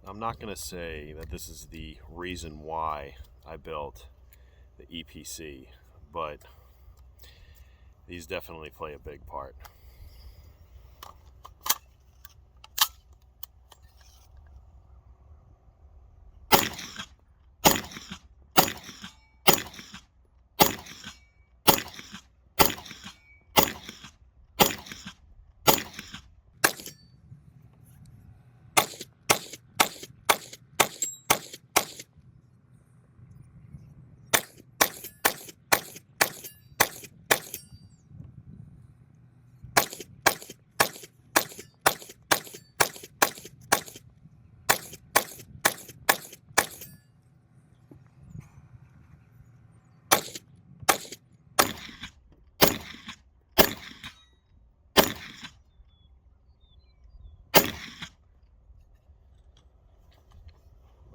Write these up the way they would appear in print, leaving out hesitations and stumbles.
I'm not going to say that this is the reason why I built the EPC, but these definitely play a big part.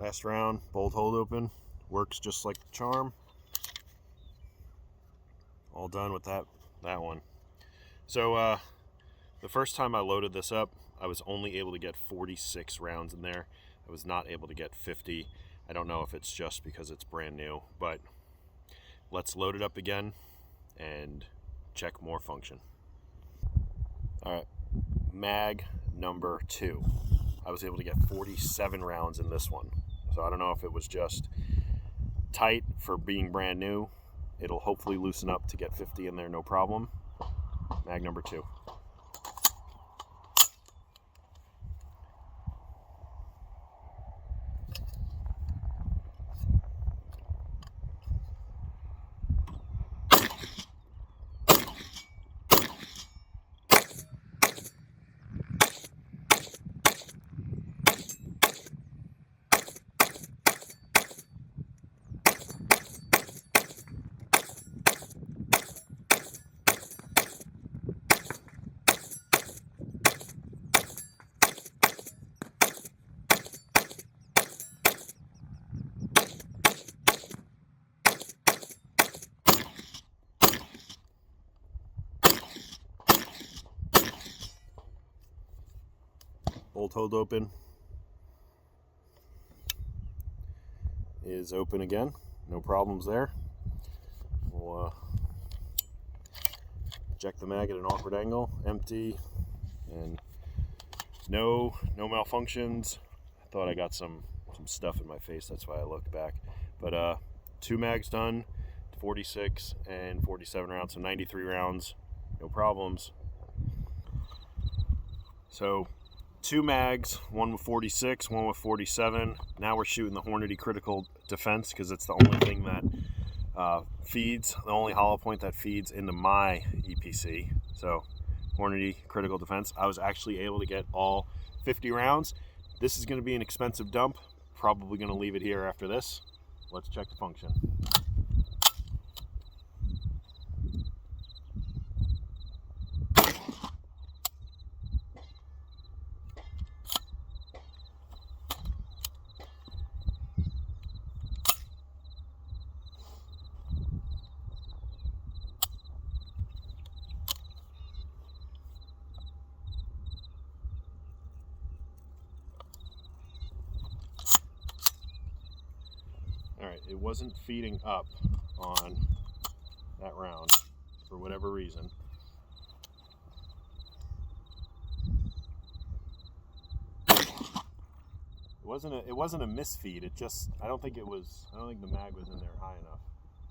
Last round, bolt hold open, works just like the charm. All done with that one. So the first time I loaded this up, I was only able to get 46 rounds in there. I was not able to get 50. I don't know if it's just because it's brand new, but let's load it up again and check more function. All right, mag number 2. I was able to get 47 rounds in this one. So I don't know if it was just tight for being brand new. It'll hopefully loosen up to get 50 in there, no problem. Mag number 2. Bolt hold open is open again. No problems there. We'll eject the mag at an awkward angle, empty, and no malfunctions. I thought I got some stuff in my face, that's why I looked back. But 2 mags done, 46 and 47 rounds, so 93 rounds, no problems. So 2 mags, one with 46, one with 47. Now we're shooting the Hornady Critical Defense because it's the only thing that feeds, the only hollow point that feeds into my EPC. So Hornady Critical Defense. I was actually able to get all 50 rounds. This is going to be an expensive dump. Probably going to leave it here after this. Let's check the function. Alright, it wasn't feeding up on that round for whatever reason. It wasn't a misfeed. It just, I don't think the mag was in there high enough.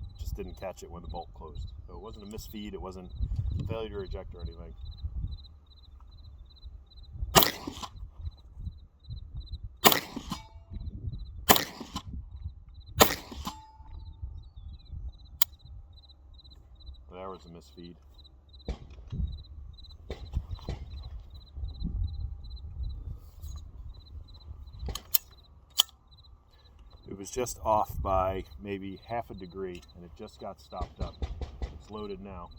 It just didn't catch it when the bolt closed. So it wasn't a misfeed, it wasn't failure to eject or anything. There was a misfeed. It was just off by maybe half a degree, and it just got stopped up. It's loaded now.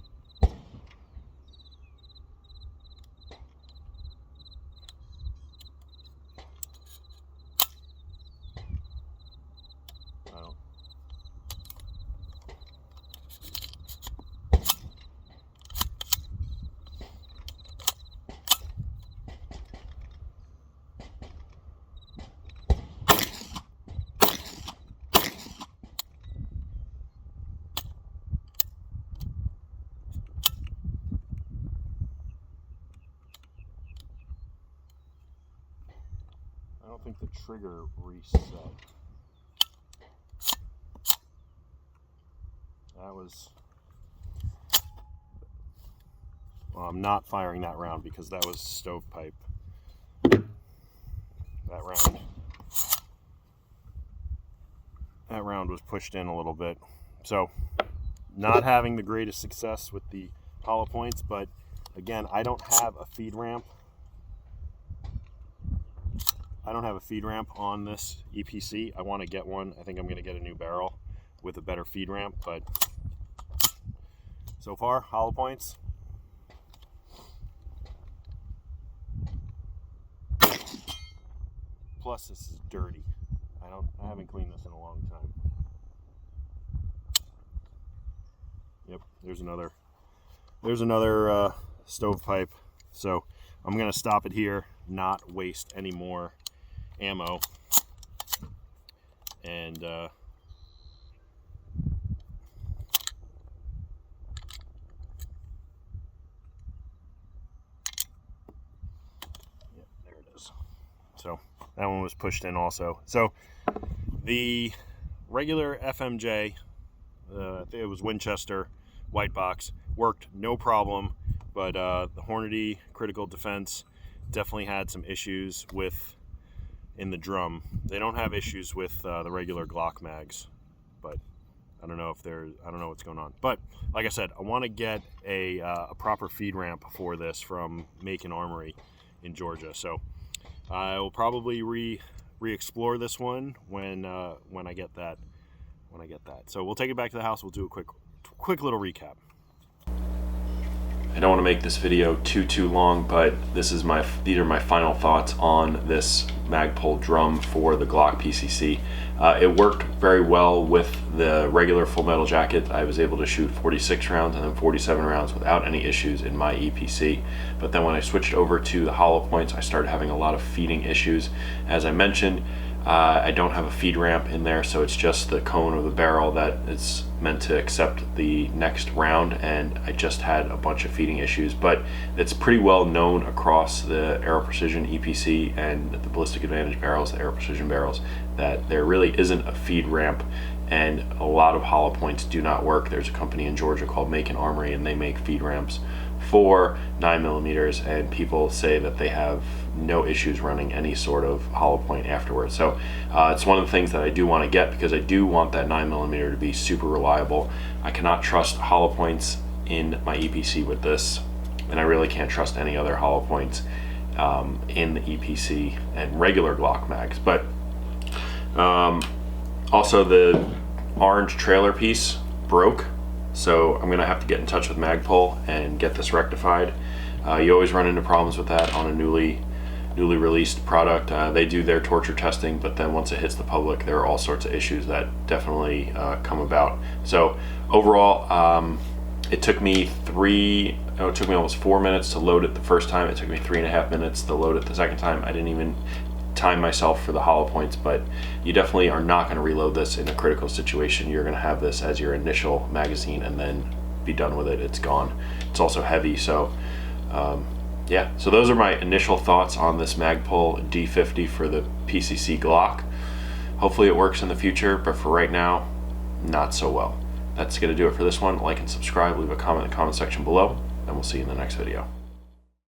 Well, I don't think the trigger reset. That was... Well, I'm not firing that round because that was stovepipe. That round was pushed in a little bit. So, not having the greatest success with the hollow points, but again, I don't have a feed ramp. I don't have a feed ramp on this EPC. I want to get one. I think I'm going to get a new barrel with a better feed ramp, but so far, hollow points. Plus, this is dirty. I haven't cleaned this in a long time. Yep, there's another stovepipe. So I'm gonna stop it here, not waste any more ammo, and yeah, there it is. So that one was pushed in also. So the regular FMJ, I think it was Winchester white box, worked no problem, but the Hornady critical defense definitely had some issues with in the drum. They don't have issues with the regular Glock mags, but I don't know what's going on. But like I said, I want to get a proper feed ramp for this from Macon Armory in Georgia. So I will probably re-explore this one when I get that. So we'll take it back to the house. We'll do a quick little recap. I don't want to make this video too long, but these are my final thoughts on this MagPul drum for the Glock PCC. It worked very well with the regular full metal jacket. I was able to shoot 46 rounds and then 47 rounds without any issues in my EPC. But then when I switched over to the hollow points, I started having a lot of feeding issues. As I mentioned, I don't have a feed ramp in there, so it's just the cone of the barrel that is meant to accept the next round, and I just had a bunch of feeding issues. But it's pretty well known across the Aero Precision EPC and the Ballistic Advantage barrels, the Aero Precision barrels, that there really isn't a feed ramp, and a lot of hollow points do not work. There's a company in Georgia called Macon Armory, and they make feed ramps for 9mm, and people say that they have no issues running any sort of hollow point afterwards. So it's one of the things that I do want to get, because I do want that 9mm to be super reliable. I cannot trust hollow points in my EPC with this, and I really can't trust any other hollow points in the EPC and regular Glock mags. But also the orange trailer piece broke, so I'm gonna have to get in touch with MagPul and get this rectified. You always run into problems with that on a newly released product. They do their torture testing, but then once it hits the public, there are all sorts of issues that definitely come about. So overall, it took me almost 4 minutes to load it the first time. It took me 3.5 minutes to load it the second time. I didn't even time myself for the hollow points, but you definitely are not going to reload this in a critical situation. You're going to have this as your initial magazine and then be done with it. It's gone. It's also heavy, so yeah, so those are my initial thoughts on this MagPul D50 for the PCC Glock. Hopefully it works in the future, but for right now, not so well. That's going to do it for this one. Like and subscribe, leave a comment in the comment section below, and we'll see you in the next video.